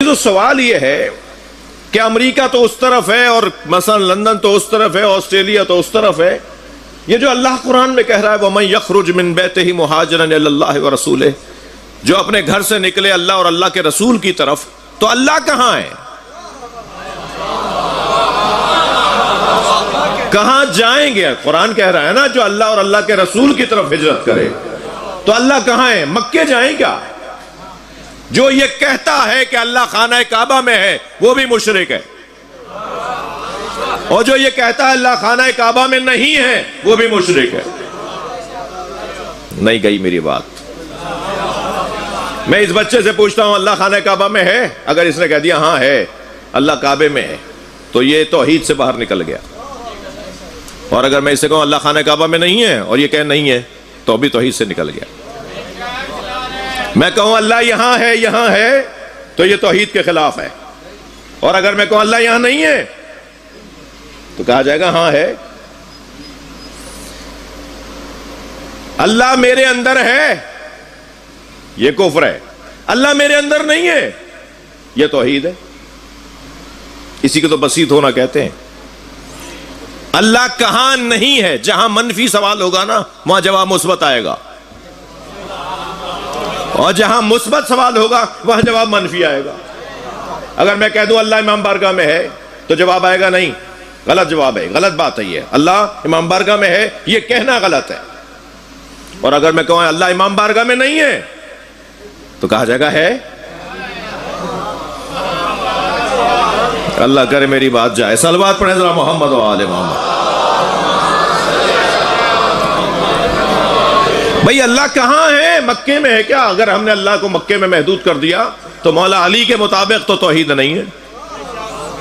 عزیزو سوال یہ ہے کہ امریکہ تو اس طرف ہے اور مثلا لندن تو اس طرف ہے، آسٹریلیا تو اس طرف ہے. یہ جو اللہ قرآن میں کہہ رہا ہے وَمَن يَخْرُجْ مِن بَيْتِهِ مُهَاجِرًا إِلَى اللَّهِ وَرَسُولِهِ، جو اپنے گھر سے نکلے اللہ اور اللہ کے رسول کی طرف، تو اللہ کہاں ہے؟ کہاں جائیں گے؟ قرآن کہہ رہا ہے نا جو اللہ اور اللہ کے رسول کی طرف ہجرت کرے، تو اللہ کہاں ہے؟ مکے جائیں کیا؟ جو یہ کہتا ہے کہ اللہ خانہ کعبہ میں ہے وہ بھی مشرک ہے، اور جو یہ کہتا ہے اللہ خانہ کعبہ میں نہیں ہے وہ بھی مشرک ہے. نہیں گئی میری بات. میں اس بچے سے پوچھتا ہوں اللہ خانہ کعبہ میں ہے؟ اگر اس نے کہہ دیا ہاں ہے، اللہ کعبے میں ہے، تو یہ توحید سے باہر نکل گیا. اور اگر میں اسے کہوں اللہ خانہ کعبہ میں نہیں ہے اور یہ کہے نہیں ہے، تو بھی توحید سے نکل گیا. میں کہوں اللہ یہاں ہے تو یہ توحید کے خلاف ہے، اور اگر میں کہوں اللہ یہاں نہیں ہے تو کہا جائے گا ہاں ہے. اللہ میرے اندر ہے، یہ کفر ہے. اللہ میرے اندر نہیں ہے، یہ توحید ہے. اسی کو تو بسیط ہونا کہتے ہیں. اللہ کہاں نہیں ہے، جہاں منفی سوال ہوگا نا وہاں جواب مثبت آئے گا، اور جہاں مثبت سوال ہوگا وہاں جواب منفی آئے گا. اگر میں کہہ دوں اللہ امام بارگاہ میں ہے تو جواب آئے گا نہیں، غلط جواب ہے، غلط بات ہے یہ. اللہ امام بارگاہ میں ہے یہ کہنا غلط ہے. اور اگر میں کہوں اللہ امام بارگاہ میں نہیں ہے تو کہا جائے گا ہے. اللہ کرے میری بات جائے. صلوات پڑھیں ذرا محمد و آل محمد. بھئی اللہ کہاں ہے؟ مکے میں ہے کیا؟ اگر ہم نے اللہ کو مکے میں محدود کر دیا تو مولا علی کے مطابق تو توحید نہیں ہے.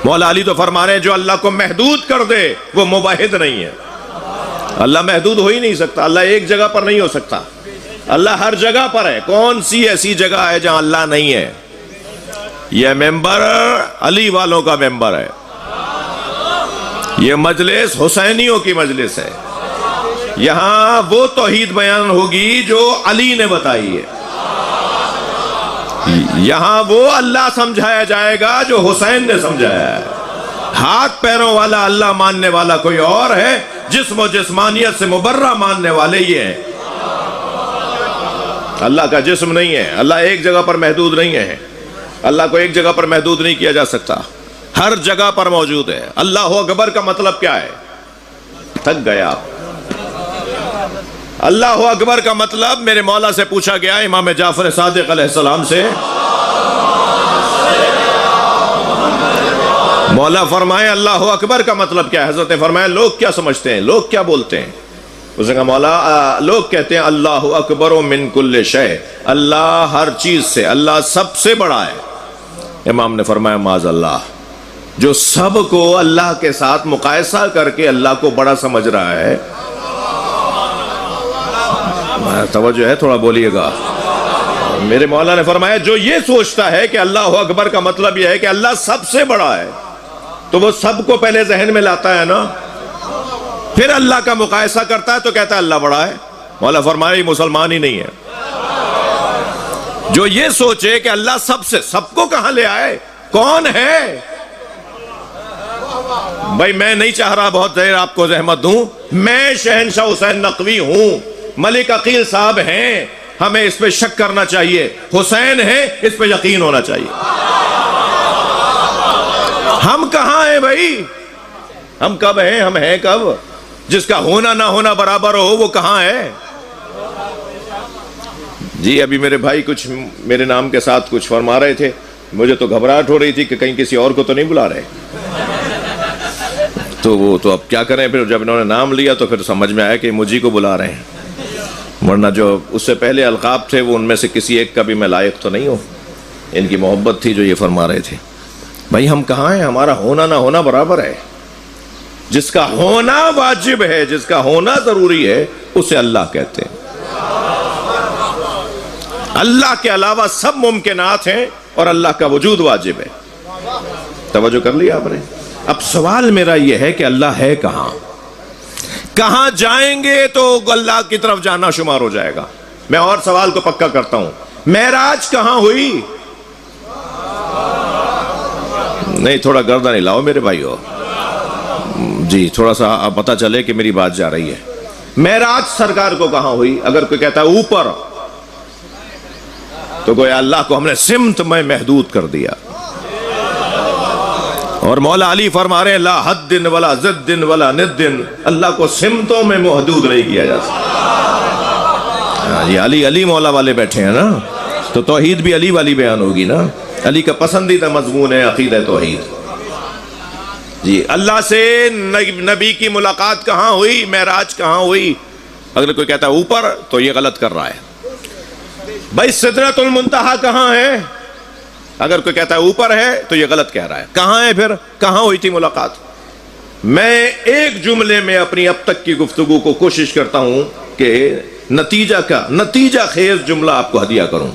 مولا علی تو فرما رہے ہیں جو اللہ کو محدود کر دے وہ موحد نہیں ہے. اللہ محدود ہو ہی نہیں سکتا. اللہ ایک جگہ پر نہیں ہو سکتا. اللہ ہر جگہ پر ہے. کون سی ایسی جگہ ہے جہاں اللہ نہیں ہے؟ یہ ممبر علی والوں کا ممبر ہے. یہ مجلس حسینیوں کی مجلس ہے. یہاں وہ توحید بیان ہوگی جو علی نے بتائی ہے. یہاں وہ اللہ سمجھایا جائے گا جو حسین نے سمجھایا ہے. ہاتھ پیروں والا اللہ ماننے والا کوئی اور ہے، جسم و جسمانیت سے مبرہ ماننے والے یہ ہیں. اللہ کا جسم نہیں ہے. اللہ ایک جگہ پر محدود نہیں ہے. اللہ کو ایک جگہ پر محدود نہیں کیا جا سکتا، ہر جگہ پر موجود ہے. اللہ اکبر کا مطلب کیا ہے؟ تھک گیا. اللہ اکبر کا مطلب میرے مولا سے پوچھا گیا، امام جعفر صادق علیہ السلام سے. مولا فرمائے اللہ اکبر کا مطلب کیا ہے؟ حضرت فرمایا لوگ کیا سمجھتے ہیں، لوگ کیا بولتے ہیں؟ اس نے کہا مولا لوگ کہتے ہیں اللہ اکبر من کل شے، اللہ ہر چیز سے، اللہ سب سے بڑا ہے. امام نے فرمایا معاذ اللہ، جو سب کو اللہ کے ساتھ مقایسہ کر کے اللہ کو بڑا سمجھ رہا ہے. توجہ ہے تھوڑا بولیے گا. میرے مولا نے فرمایا جو یہ سوچتا ہے کہ اللہ اکبر کا مطلب یہ ہے کہ اللہ سب سے بڑا ہے، تو وہ سب کو پہلے ذہن میں لاتا ہے نا، پھر اللہ کا مقایسہ کرتا ہے تو کہتا ہے اللہ بڑا ہے. مولا فرمایا یہ مسلمان ہی نہیں ہے. جو یہ سوچے کہ اللہ سب سے، سب کو کہاں لے آئے، کون ہے؟ بھائی میں نہیں چاہ رہا بہت دیر آپ کو زحمت دوں. میں شہنشاہ حسین نقوی ہوں، ملک عقیل صاحب ہیں، ہمیں اس پہ شک کرنا چاہیے. حسین ہے، اس پہ یقین ہونا چاہیے. ہم کہاں ہیں بھائی؟ ہم کب ہیں؟ ہم ہیں کب؟ جس کا ہونا نہ ہونا برابر ہو وہ کہاں ہے؟ جی ابھی میرے بھائی کچھ میرے نام کے ساتھ کچھ فرما رہے تھے. مجھے تو گھبراہٹ ہو رہی تھی کہ کہیں کسی اور کو تو نہیں بلا رہے. تو وہ تو اب کیا کریں، پھر جب انہوں نے نام لیا تو پھر سمجھ میں آیا کہ مجھے کو بلا رہے ہیں، ورنہ جو اس سے پہلے القاب تھے وہ ان میں سے کسی ایک کا بھی میں لائق تو نہیں ہوں. ان کی محبت تھی جو یہ فرما رہے تھے. بھائی ہم کہاں ہیں؟ ہمارا ہونا نہ ہونا برابر ہے. جس کا ہونا واجب ہے، جس کا ہونا ضروری ہے، اسے اللہ کہتے ہیں. اللہ کے علاوہ سب ممکنات ہیں اور اللہ کا وجود واجب ہے. توجہ کر لیا آپ نے؟ اب سوال میرا یہ ہے کہ اللہ ہے کہاں؟ کہاں جائیں گے تو اللہ کی طرف جانا شمار ہو جائے گا. میں اور سوال کو پکا کرتا ہوں، معراج کہاں ہوئی؟ نہیں تھوڑا گردن ہلاؤ میرے بھائیو جی، تھوڑا سا پتہ چلے کہ میری بات جا رہی ہے. معراج سرکار کو کہاں ہوئی؟ اگر کوئی کہتا ہے اوپر تو گویا اللہ کو ہم نے سمت میں محدود کر دیا. اور مولا علی فرما رہے ہیں لا حد ولا ضد ولا ند، اللہ کو سمتوں میں محدود نہیں کیا جا سکتا. یہ علی مولا والے بیٹھے ہیں نا، تو توحید بھی علی والی بیان ہوگی نا. علی کا پسندیدہ مضمون ہے عقیدہ توحید. جی اللہ سے نبی کی ملاقات کہاں ہوئی، معراج کہاں ہوئی؟ اگر کوئی کہتا ہے اوپر تو یہ غلط کر رہا ہے. بھائی سدرۃ المنتہا کہاں ہے؟ اگر کوئی کہتا ہے اوپر ہے تو یہ غلط کہہ رہا ہے. کہاں ہے پھر؟ کہاں ہوئی تھی ملاقات؟ میں ایک جملے میں اپنی اب تک کی گفتگو کو کوشش کرتا ہوں کہ نتیجہ خیز جملہ آپ کو ہدیہ کروں.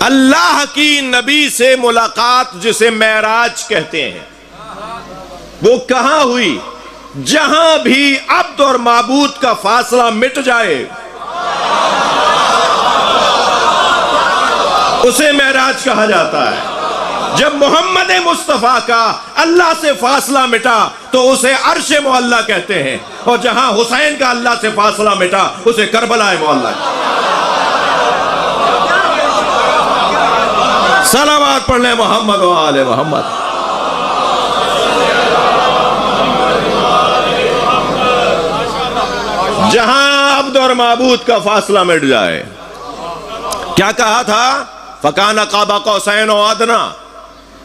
اللہ کی نبی سے ملاقات جسے معراج کہتے ہیں وہ کہاں ہوئی؟ جہاں بھی عبد اور معبود کا فاصلہ مٹ جائے اسے معراج کہا جاتا ہے. جب محمد مصطفیٰ کا اللہ سے فاصلہ مٹا تو اسے عرش معلیٰ کہتے ہیں، اور جہاں حسین کا اللہ سے فاصلہ مٹا اسے کربلا معلیٰ. صلوات پڑھ لیں محمد و آل محمد. جہاں عبد اور معبود کا فاصلہ مٹ جائے، کیا کہا تھا؟ فکان قاب قوسین و ادنا.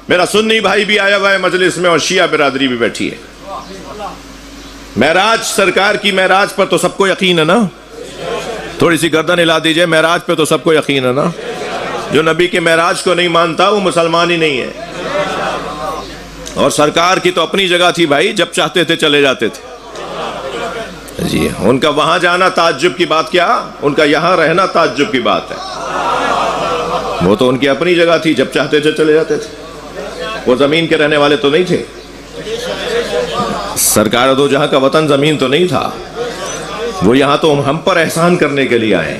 میرا سنی بھائی بھی آیا ہوا ہے مجلس میں اور شیعہ برادری بھی بیٹھی ہے. معراج سرکار کی معراج پر تو سب کو یقین ہے نا؟ تھوڑی سی گردن ہلا دیجئے. معراج پہ تو سب کو یقین ہے نا؟ جو نبی کے معراج کو نہیں مانتا وہ مسلمان ہی نہیں ہے. اور سرکار کی تو اپنی جگہ تھی بھائی، جب چاہتے تھے چلے جاتے تھے. جی ان کا وہاں جانا تعجب کی بات کیا، ان کا یہاں رہنا تعجب کی بات ہے. وہ تو ان کی اپنی جگہ تھی، جب چاہتے تھے چلے جاتے تھے. وہ زمین کے رہنے والے تو نہیں تھے. سرکار دو جہاں کا وطن زمین تو نہیں تھا. وہ یہاں تو ہم پر احسان کرنے کے لیے آئے،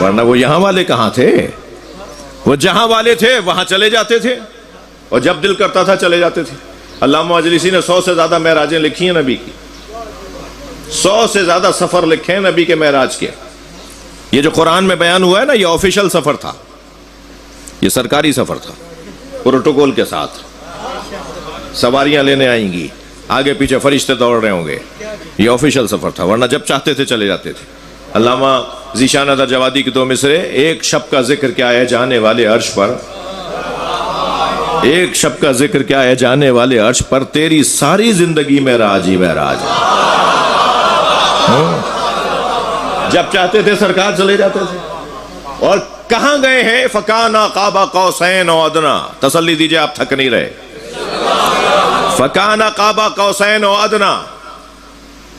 ورنہ وہ یہاں والے کہاں تھے؟ وہ جہاں والے تھے وہاں چلے جاتے تھے، اور جب دل کرتا تھا چلے جاتے تھے. علامہ مجلسی نے 100 سے زیادہ معراجیں لکھی ہیں نبی کی. 100 سے زیادہ سفر لکھے ہیں نبی کے معراج کے. یہ جو قرآن میں بیان ہوا ہے نا، یہ آفیشل سفر تھا، یہ سرکاری سفر تھا پروٹوکول کے ساتھ. سواریاں لینے آئیں گی، آگے پیچھے فرشتے دوڑ رہے ہوں گے. یہ آفیشل سفر تھا، ورنہ جب چاہتے تھے چلے جاتے تھے. علامہ ذیشان ادر جوادی کی 2 مصرے. ایک شب کا ذکر کیا ہے جانے والے عرش پر، ایک شب کا ذکر کیا ہے جانے والے عرش پر، تیری ساری زندگی معراج ہی معراج. جب چاہتے تھے سرکار چلے جاتے تھے. اور کہاں گئے ہیں؟ فکانا قاب قوسین و ادنا. تسلی دیجئے آپ تھک نہیں رہے. فکانا قاب قوسین و ادنا.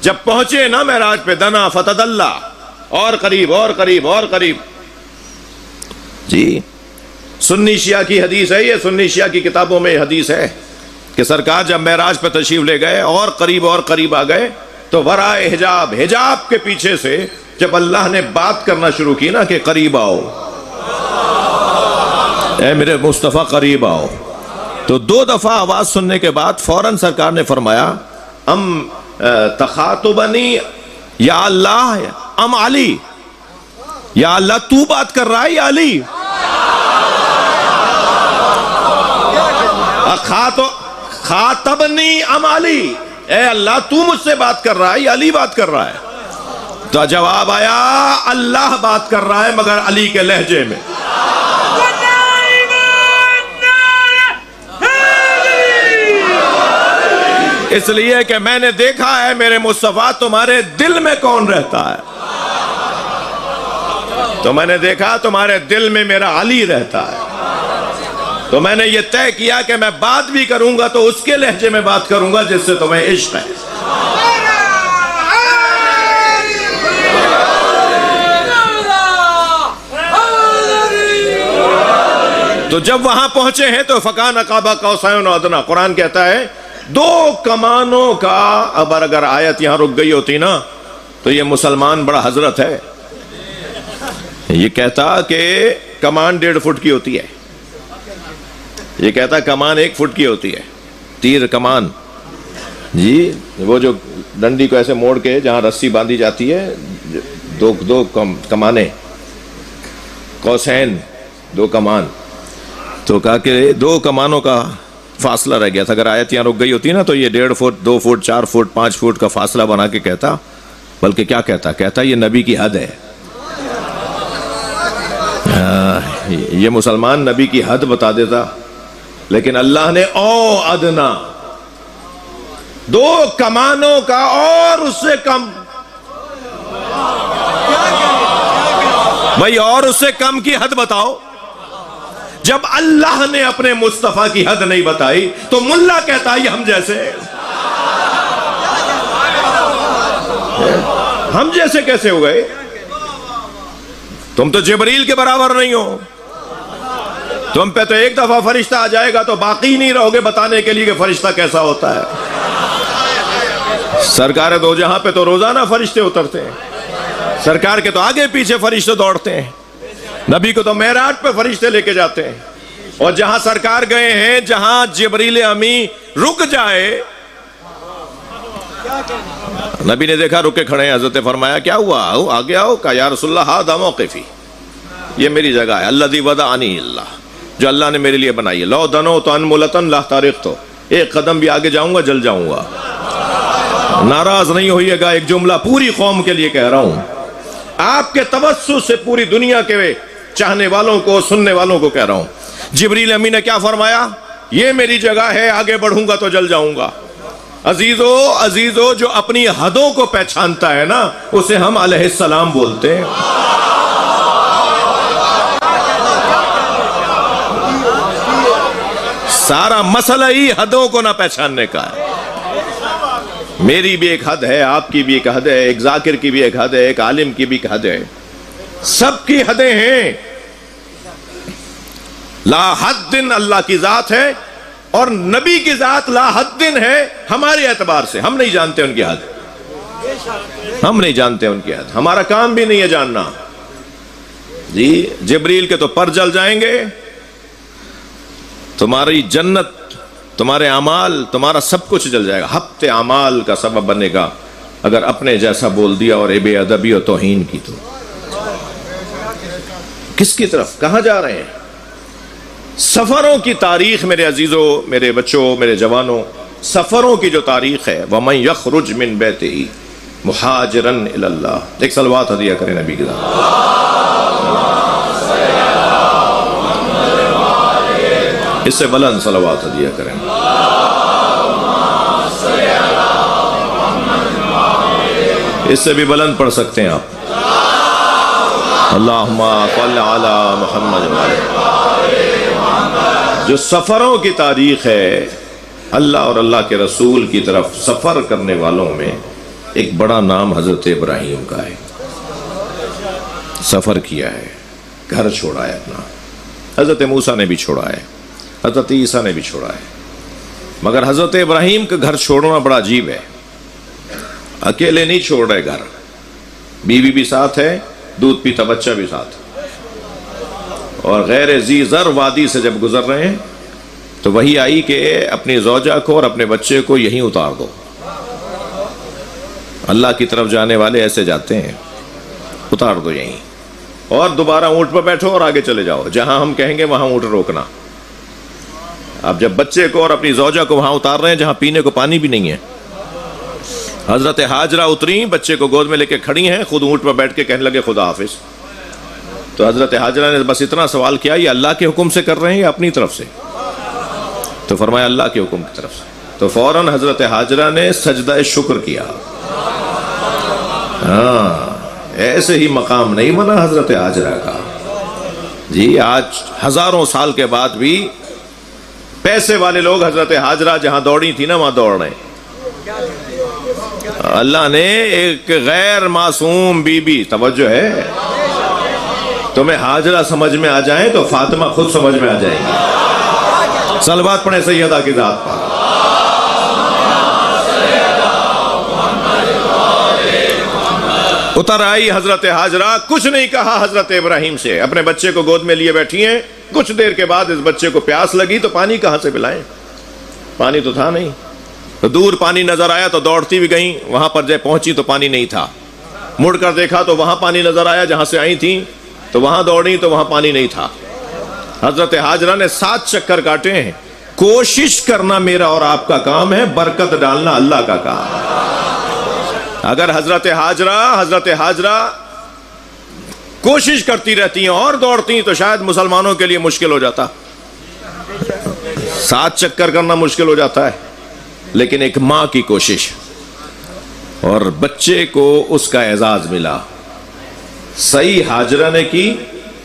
جب پہنچے نا معراج پہ، دنا فتدلا، اور قریب اور قریب اور قریب. جی سنی شیعہ کی حدیث ہے، یہ سنی شیعہ کی کتابوں میں حدیث ہے کہ سرکار جب معراج پہ تشریف لے گئے اور قریب آ گئے تو ورائے حجاب کے پیچھے سے جب اللہ نے بات کرنا شروع کی نا کہ قریب آؤ اے میرے مصطفیٰ قریب آؤ، تو 2 دفعہ آواز سننے کے بعد فوراً سرکار نے فرمایا تخاطبنی یا اللہ ام علی. یا اللہ تو بات کر رہا ہے یا علی؟ خاطبنی ام علی، اے اللہ تو مجھ سے بات کر رہا ہے یا علی بات کر رہا ہے؟ تو جواب آیا اللہ بات کر رہا ہے مگر علی کے لہجے میں. اس لیے کہ میں نے دیکھا ہے میرے مصطفیٰ تمہارے دل میں کون رہتا ہے. تو میں نے دیکھا تمہارے دل میں میرا علی رہتا ہے. تو میں نے یہ طے کیا کہ میں بات بھی کروں گا تو اس کے لہجے میں بات کروں گا جس سے تمہیں عشق ہے. تو جب وہاں پہنچے ہیں تو فکان قاب قوسین و ادنا. قرآن کہتا ہے 2 کمانوں کا. اب اگر آیت یہاں رک گئی ہوتی نا تو یہ مسلمان بڑا حضرت ہے، یہ کہتا کہ کمان 1.5 فٹ کی ہوتی ہے. یہ کہتا کمان 1 فٹ کی ہوتی ہے، تیر کمان جی، وہ جو ڈنڈی کو ایسے موڑ کے جہاں رسی باندھی جاتی ہے، دو کمانے، قوسین، 2 کمان. تو کہا کہ 2 کمانوں کا فاصلہ رہ گیا تھا. اگر آیت یہاں رک گئی ہوتی نا تو یہ 1.5 فٹ 2 فٹ 4 فٹ 5 فٹ کا فاصلہ بنا کے کہتا، بلکہ کیا کہتا یہ نبی کی حد ہے. یہ مسلمان نبی کی حد بتا دیتا، لیکن اللہ نے او ادنا 2 کمانوں کا اور اس سے کم، بھائی اور اس سے کم کی حد بتاؤ. جب اللہ نے اپنے مصطفیٰ کی حد نہیں بتائی تو ملا کہتا یہ ہم جیسے، ہم جیسے کیسے ہو گئے؟ تم تو جبریل کے برابر نہیں ہو. تم پہ تو ایک دفعہ فرشتہ آ جائے گا تو باقی نہیں رہو گے بتانے کے لیے کہ فرشتہ کیسا ہوتا ہے. سرکار دو جہاں پہ تو روزانہ فرشتے اترتے ہیں، سرکار کے تو آگے پیچھے فرشتے دوڑتے ہیں. نبی کو تو معراج پہ فرشتے لے کے جاتے ہیں، اور جہاں سرکار گئے ہیں، جہاں جبریل امی رک جائے، نبی نے دیکھا رکے کھڑے ہیں، حضرت فرمایا کیا ہوا؟ آگے آؤ. کہا یا رسول اللہ ھذا موقفی، یہ میری جگہ ہے. الذی وضعنی اللہ، جو اللہ نے میرے لیے بنائی ہے. لو دنوت انملۃ لاحترقت، ایک قدم بھی آگے جاؤں گا جل جاؤں گا. ناراض نہیں ہوئیے گا، ایک جملہ پوری قوم کے لیے کہہ رہا ہوں، آپ کے توسط سے پوری دنیا کے چاہنے والوں کو، سننے والوں کو کہہ رہا ہوں. جبریل امی نے کیا فرمایا؟ یہ میری جگہ ہے، آگے بڑھوں گا تو جل جاؤں گا. عزیزو جو اپنی حدوں کو پہچانتا ہے نا، اسے ہم علیہ السلام بولتے ہیں. سارا مسئلہ ہی حدوں کو نہ پہچاننے کا ہے. میری بھی ایک حد ہے، آپ کی بھی ایک حد ہے، ایک ذاکر کی بھی ایک حد ہے، ایک عالم کی بھی ایک حد ہے. سب کی حدیں ہیں. لا حد اللہ کی ذات ہے، اور نبی کی ذات لا حد ہے ہمارے اعتبار سے. ہم نہیں جانتے ان کی حد، ہم نہیں جانتے ان کی حد، ہمارا کام بھی نہیں ہے جاننا. جی جبریل کے تو پر جل جائیں گے، تمہاری جنت، تمہارے اعمال، تمہارا سب کچھ جل جائے گا. حبط اعمال کا سبب بنے گا اگر اپنے جیسا بول دیا اور بے ادبی اور توہین کی. تو کس کی طرف کہاں جا رہے ہیں؟ سفروں کی تاریخ میرے عزیزوں، میرے بچوں، میرے جوانوں، سفروں کی جو تاریخ ہے، وَمَن يَخْرُجْ مِن بَيْتِهِ مُحَاجِرًا إِلَى اللَّهِ. ایک صلوات ہدیہ کریں نبی کے ساتھ. اس سے بلند صلوات ہدیہ کریں. اس سے بھی بلند پڑھ سکتے ہیں آپ. اللہم صل علی محمد. جو سفروں کی تاریخ ہے، اللہ اور اللہ کے رسول کی طرف سفر کرنے والوں میں ایک بڑا نام حضرت ابراہیم کا ہے. سفر کیا ہے، گھر چھوڑا ہے اپنا. حضرت موسیٰ نے بھی چھوڑا ہے، حضرت عیسیٰ نے بھی چھوڑا ہے، مگر حضرت ابراہیم کا گھر چھوڑنا بڑا عجیب ہے. اکیلے نہیں چھوڑ رہے گھر، بیوی بھی ساتھ ہے، دودھ پیتا بچہ بھی ساتھ، اور غیر ذی زر وادی سے جب گزر رہے ہیں تو وہی آئی کہ اپنی زوجہ کو اور اپنے بچے کو یہیں اتار دو. اللہ کی طرف جانے والے ایسے جاتے ہیں، اتار دو یہیں، اور دوبارہ اونٹ پر بیٹھو اور آگے چلے جاؤ، جہاں ہم کہیں گے وہاں اونٹ روکنا. اب جب بچے کو اور اپنی زوجہ کو وہاں اتار رہے ہیں جہاں پینے کو پانی بھی نہیں ہے. حضرت حاجرہ اتری، بچے کو گود میں لے کے کھڑی ہیں، خود اونٹ پر بیٹھ کے کہنے لگے خدا حافظ. تو حضرت حاجرہ نے بس اتنا سوال کیا، یہ اللہ کے حکم سے کر رہے ہیں یا اپنی طرف سے؟ تو فرمایا اللہ کے حکم کی طرف سے. تو فوراً حضرت حاجرہ نے سجدہ شکر کیا. ہاں، ایسے ہی مقام نہیں بنا حضرت حاجرہ کا. جی آج ہزاروں سال کے بعد بھی پیسے والے لوگ حضرت حاجرہ جہاں دوڑی تھی نا وہاں دوڑ رہے ہیں. اللہ نے ایک غیر معصوم بی بی، توجہ ہے، تمہیں حاجرہ سمجھ میں آ جائیں تو فاطمہ خود سمجھ میں آ جائیں گی. صلوات پڑھیں سیدہ کی ذات پر. اتر آئی حضرت حاجرہ، کچھ نہیں کہا حضرت ابراہیم سے، اپنے بچے کو گود میں لیے بیٹھی ہیں، کچھ دیر کے بعد اس بچے کو پیاس لگی تو پانی کہاں سے پلائیں؟ پانی تو تھا نہیں. تو دور پانی نظر آیا تو دوڑتی بھی گئیں. وہاں پر جب پہنچی تو پانی نہیں تھا. مڑ کر دیکھا تو وہاں پانی نظر آیا جہاں سے آئی تھیں. تو وہاں دوڑی تو وہاں پانی نہیں تھا. حضرت ہاجرہ نے 7 چکر کاٹے ہیں. کوشش کرنا میرا اور آپ کا کام ہے، برکت ڈالنا اللہ کا کام ہے. اگر حضرت ہاجرہ کوشش کرتی رہتی ہیں اور دوڑتی تو شاید مسلمانوں کے لیے مشکل ہو جاتا. 7 چکر کرنا مشکل ہو جاتا ہے، لیکن ایک ماں کی کوشش اور بچے کو اس کا اعزاز ملا. صحیح ہاجرہ نے کی،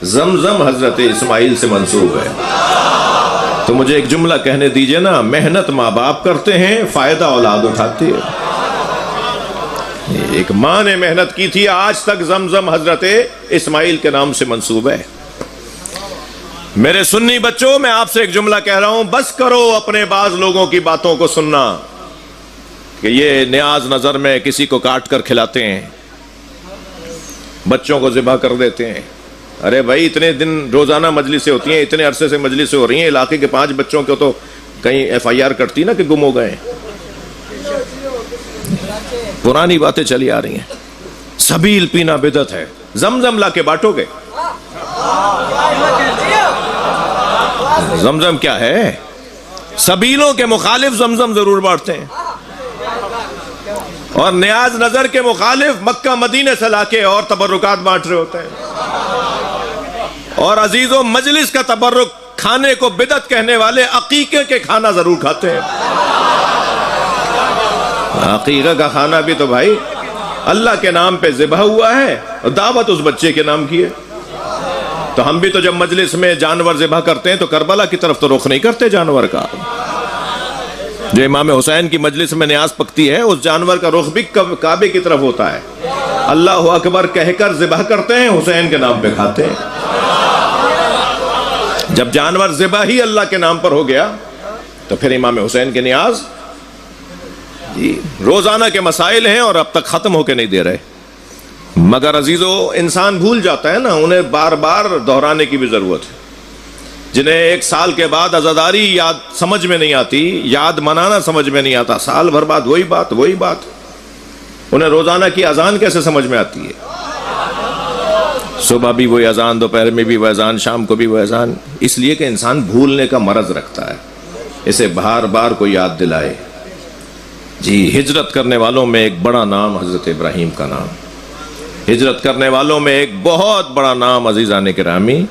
زمزم حضرت اسماعیل سے منسوب ہے. تو مجھے ایک جملہ کہنے دیجئے نا، محنت ماں باپ کرتے ہیں، فائدہ اولاد اٹھاتی ہے. ایک ماں نے محنت کی تھی، آج تک زمزم حضرت اسماعیل کے نام سے منسوب ہے. میرے سنی بچوں، میں آپ سے ایک جملہ کہہ رہا ہوں، بس کرو اپنے بعض لوگوں کی باتوں کو سننا کہ یہ نیاز نظر میں کسی کو کاٹ کر کھلاتے ہیں، بچوں کو ذبح کر دیتے ہیں. ارے بھائی، اتنے دن روزانہ مجلسیں ہوتی ہیں، اتنے عرصے سے مجلسیں ہو رہی ہیں، علاقے کے 5 بچوں کو تو کہیں FIR کٹتی نا کہ گم ہو گئے. پرانی باتیں چلی آ رہی ہیں. سبیل پینا بدعت ہے، زمزم لا کے بانٹو گے. زمزم کیا ہے؟ سبیلوں کے مخالف زمزم ضرور بانٹتے ہیں، اور نیاز نظر کے مخالف مکہ مدینے سے لا کے اور تبرکات بانٹ رہے ہوتے ہیں. اور عزیزوں، مجلس کا تبرک کھانے کو بدعت کہنے والے عقیقے کے کھانا ضرور کھاتے ہیں. عقیقہ کا کھانا بھی تو بھائی اللہ کے نام پہ ذبح ہوا ہے، اور دعوت اس بچے کے نام کی ہے. تو ہم بھی تو جب مجلس میں جانور ذبح کرتے ہیں تو کربلا کی طرف تو رخ نہیں کرتے جانور کا. جو امام حسین کی مجلس میں نیاز پکتی ہے، اس جانور کا رخ بھی کعبے کی طرف ہوتا ہے. اللہ اکبر کہہ کر ذبح کرتے ہیں، حسین کے نام پہ کھاتے ہیں. جب جانور ذبح ہی اللہ کے نام پر ہو گیا تو پھر امام حسین کے نیاز روزانہ کے مسائل ہیں اور اب تک ختم ہو کے نہیں دے رہے. مگر عزیزو، انسان بھول جاتا ہے نا، انہیں بار بار دہرانے کی بھی ضرورت ہے. جنہیں 1 سال کے بعد عزاداری یاد سمجھ میں نہیں آتی، یاد منانا سمجھ میں نہیں آتا، سال بھر بعد وہی بات، انہیں روزانہ کی اذان کیسے سمجھ میں آتی ہے؟ صبح بھی وہی اذان، دوپہر میں بھی وہ اذان، شام کو بھی وہ اذان. اس لیے کہ انسان بھولنے کا مرض رکھتا ہے، اسے بار بار کو یاد دلائے. جی، ہجرت کرنے والوں میں ایک بڑا نام حضرت ابراہیم کا نام. ہجرت کرنے والوں میں ایک بہت بڑا نام عزیزان گرامی،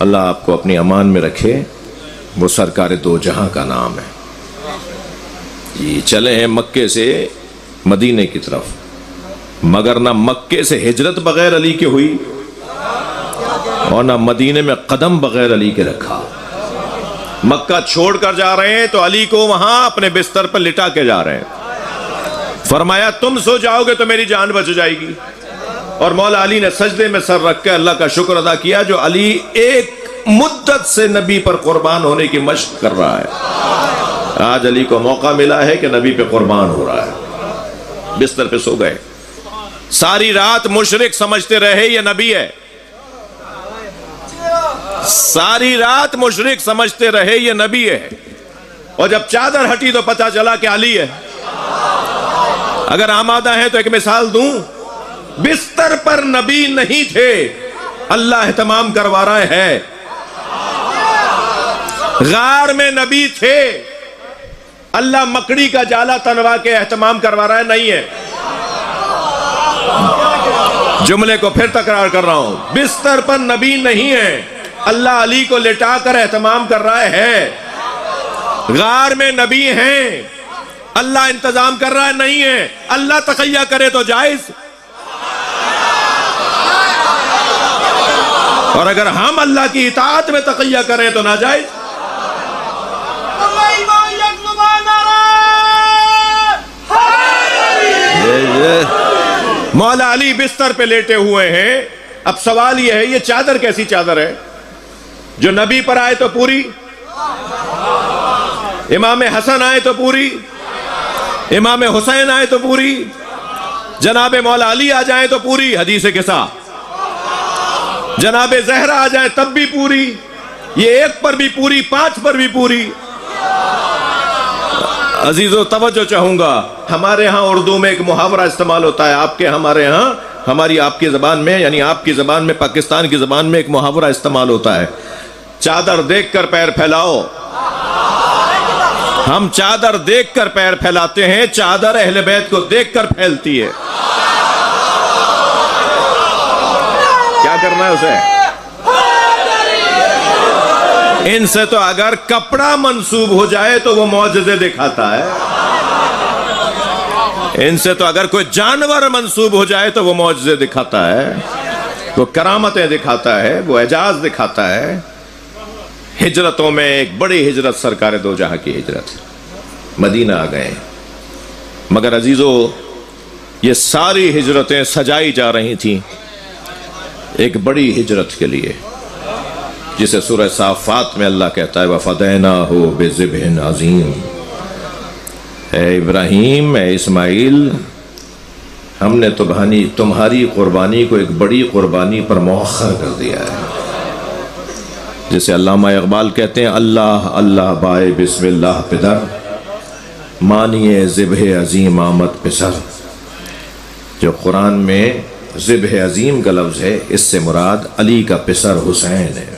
اللہ آپ کو اپنی امان میں رکھے، وہ سرکار 2 جہاں کا نام ہے. جی، چلے ہیں مکے سے مدینے کی طرف، مگر نہ مکے سے ہجرت بغیر علی کے ہوئی اور نہ مدینے میں قدم بغیر علی کے رکھا. مکہ چھوڑ کر جا رہے ہیں تو علی کو وہاں اپنے بستر پر لٹا کے جا رہے ہیں. فرمایا تم سو جاؤ گے تو میری جان بچ جائے گی. اور مولا علی نے سجدے میں سر رکھ کے اللہ کا شکر ادا کیا جو علی ایک مدت سے نبی پر قربان ہونے کی مشق کر رہا ہے. آج علی کو موقع ملا ہے کہ نبی پہ قربان ہو رہا ہے. بستر پہ سو گئے. ساری رات مشرک سمجھتے رہے یہ نبی ہے، ساری رات مشرک سمجھتے رہے یہ نبی ہے، اور جب چادر ہٹی تو پتہ چلا کہ علی ہے. اگر آمادہ ہیں تو ایک مثال دوں، بستر پر نبی نہیں تھے، اللہ اہتمام کروا رہا ہے. غار میں نبی تھے، اللہ مکڑی کا جالا تنوا کے اہتمام کروا رہا ہے. نہیں ہے. جملے کو پھر تکرار کر رہا ہوں، بستر پر نبی نہیں ہے، اللہ علی کو لٹا کر اہتمام کر رہا ہے. غار میں نبی ہیں، اللہ انتظام کر رہا ہے. نہیں ہے. اللہ تقیہ کرے تو جائز، اور اگر ہم اللہ کی اطاعت میں تقیہ کریں تو ناجائز. مولا علی بستر پہ لیٹے ہوئے ہیں. اب سوال یہ ہے، یہ چادر کیسی چادر ہے جو نبی پر آئے تو پوری، امام حسن آئے تو پوری، امام حسین آئے تو پوری، جناب مولا علی آ جائیں تو پوری، حدیث قصہ، جناب زہرا آ جائیں تب بھی پوری. یہ ایک پر بھی پوری، 5 پر بھی پوری۔ عزیزو توجہ چاہوں گا، ہمارے ہاں اردو میں ایک محاورہ استعمال ہوتا ہے، آپ کے ہمارے ہاں، ہماری آپ کی زبان میں، یعنی آپ کی زبان میں، پاکستان کی زبان میں ایک محاورہ استعمال ہوتا ہے، چادر دیکھ کر پیر پھیلاؤ۔ ہم چادر دیکھ کر پیر پھیلاتے ہیں، چادر اہل بیت کو دیکھ کر پھیلتی ہے۔ کیا کرنا ہے اسے؟ ان سے تو اگر کپڑا منسوب ہو جائے تو وہ معجزے دکھاتا ہے، ان سے تو اگر کوئی جانور منسوب ہو جائے تو وہ معجزے دکھاتا ہے، وہ کرامتیں دکھاتا ہے، وہ اعجاز دکھاتا ہے۔ ہجرتوں میں ایک بڑی ہجرت سرکار دو جہاں کی ہجرت، مدینہ آ گئے، مگر عزیزو یہ ساری ہجرتیں سجائی جا رہی تھیں ایک بڑی ہجرت کے لیے، جسے سورہ صافات میں اللہ کہتا ہے وَفَدَيْنَاهُ بِذِبْحٍ عَظِيمٍ۔ اے ابراہیم، اے اسماعیل، ہم نے تمہاری قربانی کو ایک بڑی قربانی پر مؤخر کر دیا ہے، جسے علامہ اقبال کہتے ہیں اللہ اللہ بائے بسم اللہ پدر، مانیے ذبح عظیم آمد پسر۔ جو قرآن میں ذبح عظیم کا لفظ ہے، اس سے مراد علی کا پسر حسین ہے۔